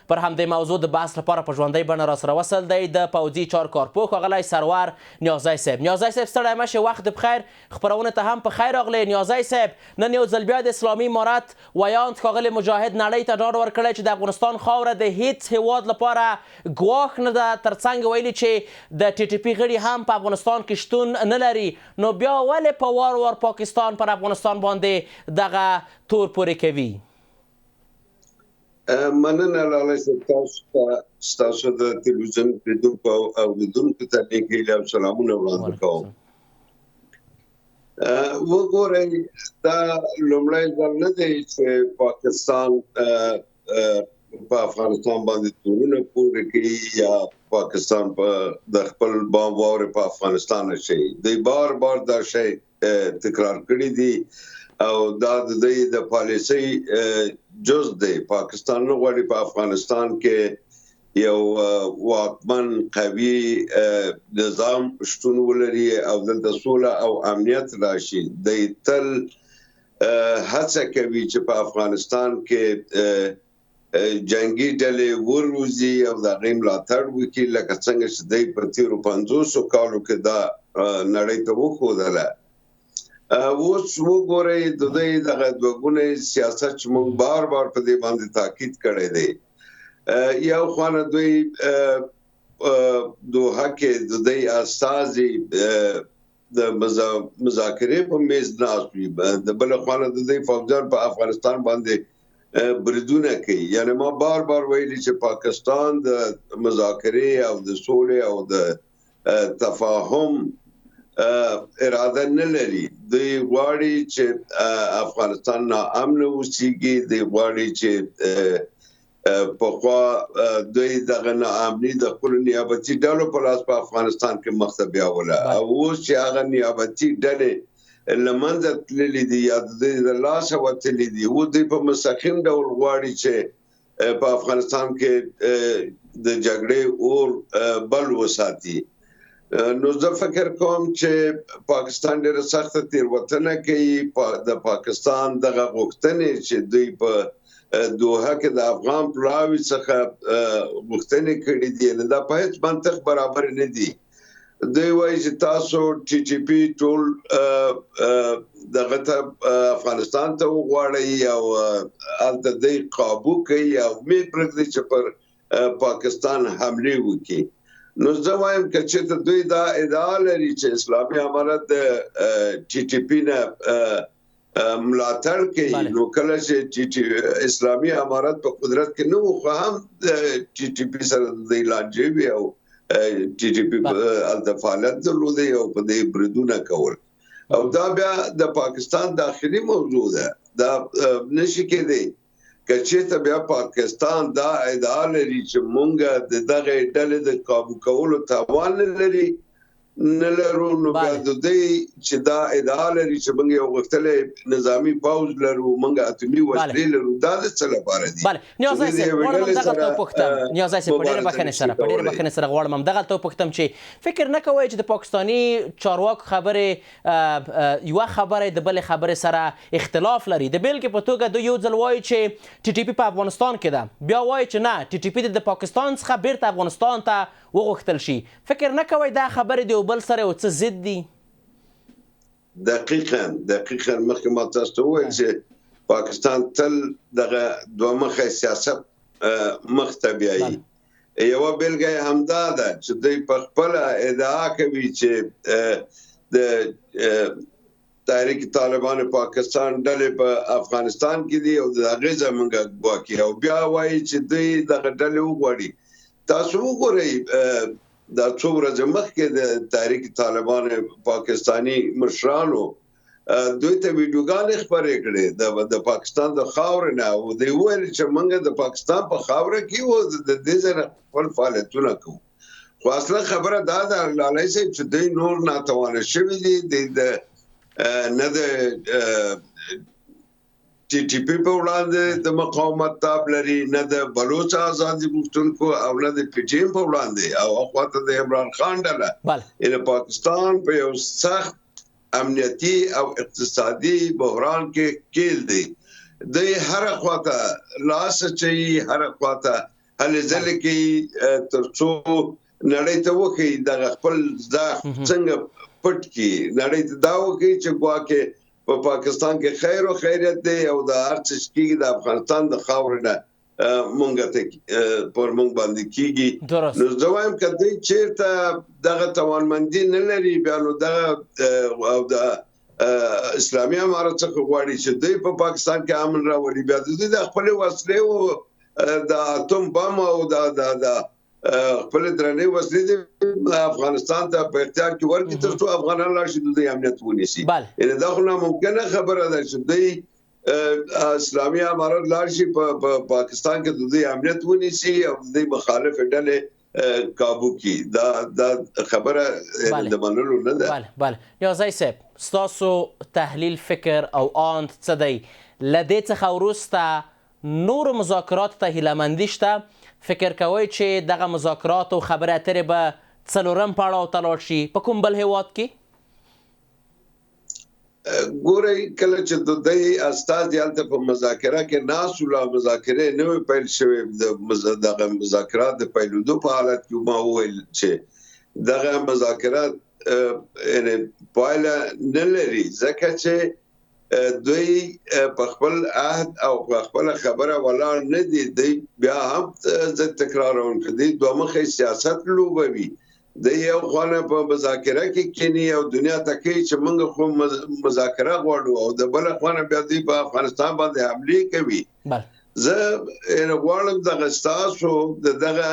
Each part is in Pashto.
پر همدې موضوع د بحث لپاره په ژوندۍ بڼه راسره وصل دی د پوځي چارو کارپوه ښاغلی سرور نیازی صاحب. نیازی صاحب ستړی مه شئ، وخت بخیر، خپرونې ته هم په خیر راغلی. نیازی صاحب، نن یو ځل بیا د اسلامي امارت ویاند ښاغلي مجاهد نړۍ ته ډاډ ورکړی چې د افغانستان خاوره د هیڅ هیواد لپاره ګواښ نه ده، ترڅنګ ویلي چې د ټي ټي پي غړي هم په افغانستان کې شتون نه لري. نو بیا ولې په وار وار پاکستان پر افغانستان باندې دغه تور پورې کوي؟ مننه لالی صاحب، ستاسو د تلویزیون لیدونکو او لیدونکو ته نیک هیلې او سلامونه وړاندې کوم. وګورئ، دا لومړی ځل نه دی چې پاکستان په افغانستان باندې تورونه پورې کوي یا پاکستان د خپل بام واورې په افغانستان اچوي. دوی بار بار دا شی تکرار کړی دي او دا د دوی د پالیسۍ جز دی. پاکستان نه غواړي په افغانستان کې یو واکمن قوي نظام شتون ولري او دلته سوله او امنیت راشي. دوی تل هڅه کوي چې په افغانستان کې جنگي ډلې وروزي او د هغې ملاتړ وکړي، لکه څنګه چې دوی په تېرو 50 کالو کې دا نړۍ ته وښودله. اوس وګورئ، د دوی دغه دوه سیاست چې موږ بار بار په دې باندې تاکید کړی دی. یو خوانه دوی دوحه کې د دوی استازي د مذاکرې په میز ناست وي، د بله خوانه د دوی فوجیان په افغانستان باندې بریدونه کوي. یعنې ما بار بار ویلي چې پاکستان د مذاکرې او د سولې او د تفاهم اراده نه لري. دوی غواړي چې افغانستان ناامنه اوسیږي. دوی غواړي چې پخوا دوی دغه ناامني د خپلو نیابتي ډلو په لاس په افغانستان کې مخته بیاوله، او اوس چې هغه نیابتي ډلې له منځه تللي دي یا د دوی د لاسه وتلي دي، اوس دوی په مستقیم ډول غواړي چې په افغانستان کې د جګړې اور بل وساتي. نو زه فکر کوم چې پاکستان ډېره سخته تېروتنه کوي. د پاکستان دغه غوښتنې چې دوی په دوحه کې د افغان پلاوي څخه غوښتنې کړي دي، نو دا په هېڅ منطق برابر نه دي. دوی وایي چې تاسو ټي ټي پي ټول دغه ته افغانستان ته وغواړئ او هلته دوی قابو کوي او مې پرېږدي چې پر پاکستان حملې وکړي. نو زه وایم که چېرته دوی دا ادعا لري چې اسلامي امارت د ټي ټي پي نه ملاتړ کوي، نو کله چې اسلامي امارت په قدرت کې نه و، خو هم د ټي ټي پي سره د دوی لانجې وي او ټي ټي پي هلته فعالیت درلودی او په دې بریدونه کول. او دا بیا د پاکستان داخلي موضوع ده، دا نشي کېدی. که چېرته بیا پاکستان دا ادعا لري چې مونږ د دغه ډلې د قابو کولو توان نه لرو، نو بیا د دوی چې دا ادعا لري چې مونږ یو غښتلی نظامي پوځ لرو، مونږ اتومي وسلې لرو، دا د څه لپاره دي؟ نیازی صاحب، غواړم همدغلته وپوښتم، نیازی صاحب، په ډېرې بښنې سره غواړم همدغلته وپوښتم چې فکر نه کوئ چې د پاکستاني چارواکو خبرې یوه خبره د بلې خبرې سره اختلاف لري؟ د بېلګې په توګه دوی یو ځل وایي چې ټي ټي پي په افغانستان کې ده، بیا وایي چې نه، ټي ټي پي د پاکستان څخه بیرته افغانستان ته وغوښتل شي. فکر نه کوئ دا خبرې د یو بل سره یو څه ضد دي؟ دقیقاً مخکې ما تاسو ته وویل چې پاکستان تل دغه دوه مخی سیاست مخته بیایي. یوه بېلګه یې همدا ده چې دوی په خپله ادعا کوي چې د تحریک طالبان پاکستان ډلې په افغانستان کې دي او د هغې زموږ ګواکي، او بیا وایي چې دوی دغه ډلې وغواړي. تاسو وګورئ، دا څو ورځې مخکې د تحریک طالبان پاکستاني مشرانو دوی ته ویډیوګانې خپرې کړې د پاکستان د خاورې نه، او دوی وویل چې موږ د پاکستان په خاوره کې و د دې ځای نه خپل فعالیتونه کوو. خو اصلا خبره دا ده لالی صاحب چې دوی نور ناتوانه شوي دي، نه د ټي ټي پي په وړاندې د مقاومت تاب لري، نه د بلوچ ازادي غوښتونکو او نه د پي ټي ایم په وړاندې، او اخواته د عمران خان ډله. یعنې پاکستان په یو سخت امنیتي او اقتصادي بحران کې کېل دی. دوی هر خواته لاس اچوي، هر خواته هلې ځلې کې ترڅو نړۍ ته وکړي د خپل ځاخ څنګه پټ کی نړۍ ته دا وکړي چې ګواکې په پاکستان کې خیر او خیریت دی او د هر څه کېږي د افغانستان د خاورې نه مونږ ته پر مونږ باندې کېږي نو زه وایم که دوی چېرته دغه توانمندي نه لري بیا نو دغه او د اسلامي امارت څخه غواړي چې دوی په پاکستان کې امن راولي بیا دوی د خپلې وسلې او د اتوم بم او د خپل درنې وسلې د افغانستان ته په اختیار کې ورکړي ترڅو افغانان لا شي د امنیت ونیسي یعنی دا خو ناممکنه خبره ده چې دوی اسلامي امارت لا شي په پاکستان کې د امنیت ونیسي او د مخالف ډلې کابو کی دا خبره د منلو نه ده. بله نیازی صاحب ستاسو تحلیل فکر او آند څه دی له دې څخه وروسته نور مذاکرات ته هیله شته فکر کوئ چې دغه مذاکرات او خبرې اترې به څلورم پړاو ته لاړ شي په کوم بل هیواد کې؟ ګورئ کله چې د دوی استازي هلته په مذاکره کې ناست وو لا مذاکرې نه وې پیل شوې دغه مذاکرات د پیلېدو په حالت کې ما وویل چې دغه مذاکرات پایله نه لري ځکه چې دوی په خپل عهد او په خپل خبره ولاړ نه دي دوی بیا هم زه تکراروم چې دوی دوه مخی سیاست لوبوي د یو خانه په مذاکره کې کینی او دنیا ته کې چې موږ خو مذاکره غواړو او د بل خانه بیا دوی په افغانستان باندې حمله کوي زه غواړم دغه ستاسو دغه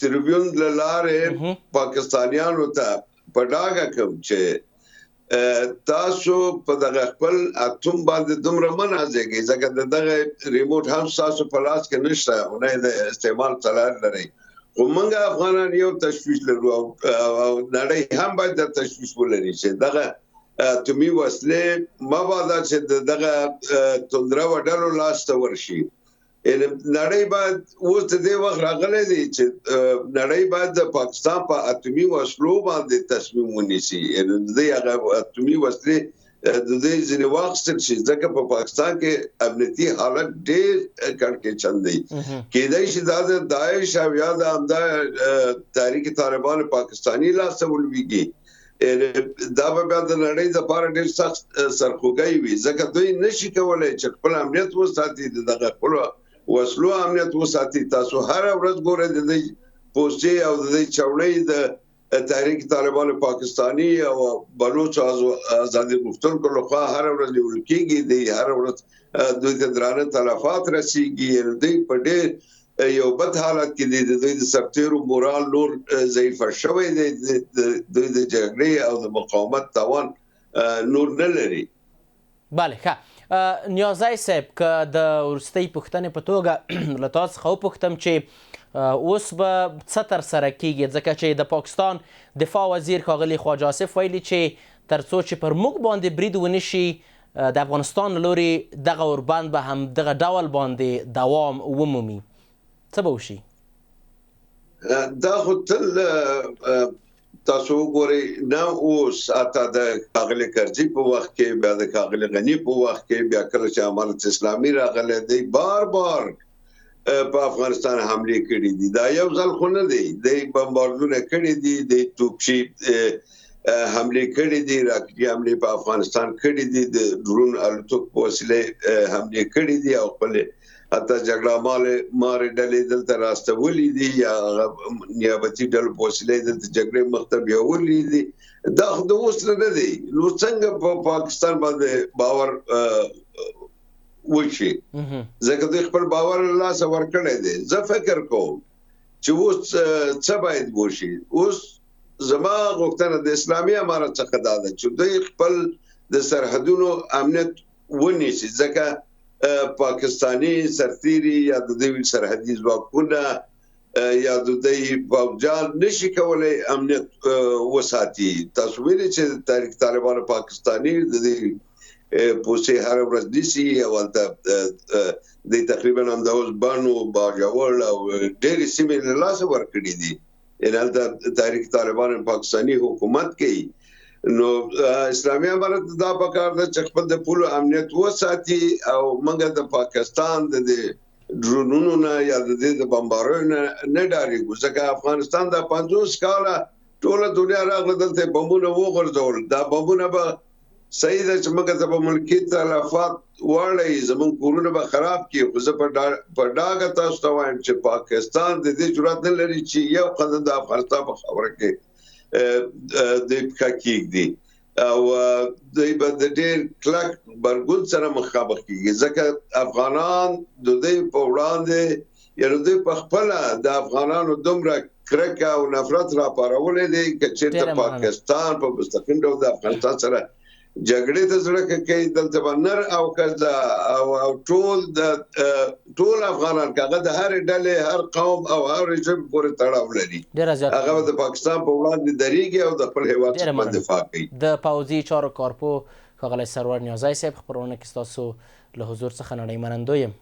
تریبیون لاره پاکستانیانو ته په ډاګه کوم چې تاسو په دغه خپل اتوم باندې دومره منازېږئ ځکه دغه ریموټ هم تاسو په لاس کې نشته او نه د استعمال صلاحیت لري خو موږ افغانان یو تشویش لرو او نړۍ هم باید د تشویش ولري چې دغه اتومي وسلې مبادا چې دغه توندره وډلو لاس ته ورشي نړۍ باید اوس د دې وخت راغلی دی چې نړۍ باید د پاکستان په اتومي وسلو باندې تصمیم ونیسي د هغه اتومي وسلې د دې ځینې واخیستل شي ځکه په پاکستان کې امنیتي حالت ډېر کړکېچن دی کېدای شي دا د داعش او یا د همدا تحریک طالبان پاکستاني لاسته ولویږي دا به بیا د نړۍ دپاره ډېر سخت سرخوږی وي ځکه دوی نشي کولی چې خپل امنیت وساتي دغه خپلو وسلو امنیت وساتي تاسو هره ورځ ګورئ د دې پوسټې او د دې چوڼۍ د تحریک طالبان پاکستانی او بلوچ آزادي غوښتونکو لخوا هر ورځ نیول کېږي دی هر ورځ دوی ته درانه تلفات رسیږي دوی په ډېر یو بد حالت کې دی دوی د سرتیرو مورال نور ضعیف شوی دی دوی د جګړې او د مقاومت توان نور نه لري. بله ښه نیازی صاحب که د وروستۍ پوښتنې په توګه له تاسو څخه وپوښتم چې اوس به څه ترسره کیږي ځکه چې د پاکستان دفاع وزیر ښاغلي خواجه آصف ویلي چې تر څو چې پر موږ باندې برید ونشي د افغانستان له لوري دغه اوربند به هم دغه ډول باندې دوام ومومي څه به وشي؟ دا خو تل تاسو وګورئ نه اوس اته د ښاغلي کرزي په وخت کې بیا د ښاغلي غني په وخت کې بیا کله چې امارت اسلامي راغلی دی بار په افغانستان حمله کړې دي دا یو ځل خو نه دی د بمباردونه کړې دي د توپچی حمله کړې دي راکټي حمله په افغانستان کړې دي د ډرون الوتکو په وسیله حمله کړې دي او خپل حتی جګړه مار ډلې دلته راستولې دي یا نیابتي ډلو په وسیله د جګړې مخته بیاولې دي دا خو د اوس نه دی نو څنګه په پاکستان باندې باور وشي ځکه دوی خپل باور له لاسه ورکړی دی زه فکر کوم چې اوس څه باید وشي اوس زما غوښتنه د اسلامي امارت څخه دا ده چې دوی خپل د سرحدونو امنیت ونیسي ځکه پاکستانی سرتیري یا د دوی سرحدي ځواکونه یا د دوی پوځیان نشي کولی امنیت وساتي تاسو ویلي چې تحریک طالبان پاکستانی د دوی پوسې هر ورځ نیسي او هلته د تقریبا همدا اوس بانو باجوړ او ډېرې سیمې له لاسه ورکړي دي هلته تحریک طالبان پاکستاني حکومت کوي نو اسلامي امارت دا پکار ده چې خپل د پولو امنیت وساتي او موږ د پاکستان د ډرونونو نه یا د دې د بمباریو نه ډارېږو ځکه افغانستان د 50 کاله ټوله دنیا راغله دلته بمونه وغورځول دا بمونه به صحیح ده چې موږ ته به ملکي تلفات واړی زموږ کورونه به خراب کړي خو زه په ډاګه تاسو ته وایم چې پاکستان د دې جرأت نه لري چې یو قدم د افغانستان په خبره کې د پښه کېږدي او دوی به د ډېر کلک برګون سره مخامخ کېږي ځکه افغانان د دوی په وړاندې یا دوی په خپله د افغانانو دومره کرکه او نفرت راپارولې دي که چېرته پاکستان په مستقیم ډول د افغانستان سره جګړې ته زړه کوي دلته به نر او ښځه او ټول افغانان که هغه د هرې ډلې هر قوم او هر ژبې پورې تړاو لري هغه به د پاکستان په وړاندې درېږي او د خپل هېواد څخه دفاع کوي. د پوځي چارو کارپو ښاغلی سرور نیازی صاحب خپرونه کې ستاسو له حضور څخه نړۍ منندوی یم.